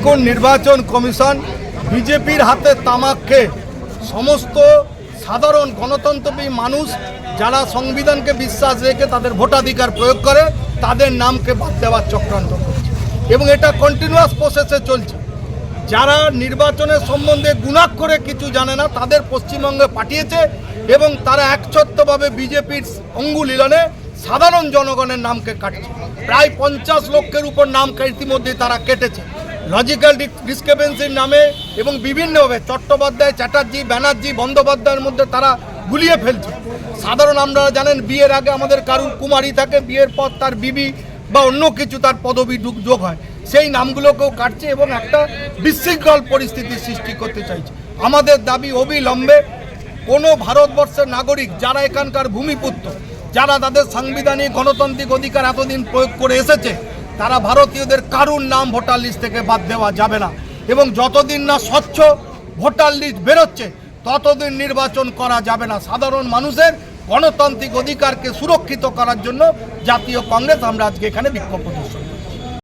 দেখুন, নির্বাচন কমিশন বিজেপির হাতে তামাক খেয়ে সমস্ত সাধারণ গণতন্ত্রপ্রিয় মানুষ যারা সংবিধানকে বিশ্বাস রেখে তাদের ভোটাধিকার প্রয়োগ করে তাদের নামকে বাদ দেওয়ার চক্রান্ত করছে এবং এটা কন্টিনিউয়াস প্রসেসে চলছে। যারা নির্বাচনের সম্বন্ধে গুণাক্ষরে কিছু জানে না তাদের পশ্চিমবঙ্গে পাঠিয়েছে এবং তারা একচ্ছত্রভাবে বিজেপির অঙ্গুলিলনে সাধারণ জনগণের নামকে কাটছে। প্রায় 50 লক্ষের উপর নাম ইতিমধ্যে তারা কেটেছে লজিক্যাল ডিসক্রিপেন্সির নামে এবং বিভিন্নভাবে চট্টোপাধ্যায়, চ্যাটার্জি, ব্যানার্জি, বন্দ্যোপাধ্যায়ের মধ্যে তারা গুলিয়ে ফেলছে। সাধারণ আপনারা জানেন বিয়ের আগে আমাদের কারুর কুমারী থাকে, বিয়ের পর তার বিবি বা অন্য কিছু তার পদবি যোগ হয়, সেই নামগুলোকেও কাটছে এবং একটা বিশৃঙ্খল পরিস্থিতির সৃষ্টি করতে চাইছে। আমাদের দাবি অবিলম্বে কোনো ভারতবর্ষের নাগরিক যারা এখানকার ভূমিপুত্র, যারা তাদের সাংবিধানিক গণতান্ত্রিক অধিকার এতদিন প্রয়োগ করে এসেছে, তারা ভারতীয়দের কারুর নাম ভোটার লিস্ট থেকে বাদ দেওয়া যাবে না এবং যতদিন না স্বচ্ছ ভোটার লিস্ট বেরোচ্ছে ততদিন নির্বাচন করা যাবে না। সাধারণ মানুষের গণতান্ত্রিক অধিকারকে সুরক্ষিত করার জন্য জাতীয় কংগ্রেস আমরা আজকে এখানে বিক্ষোভ প্রদর্শন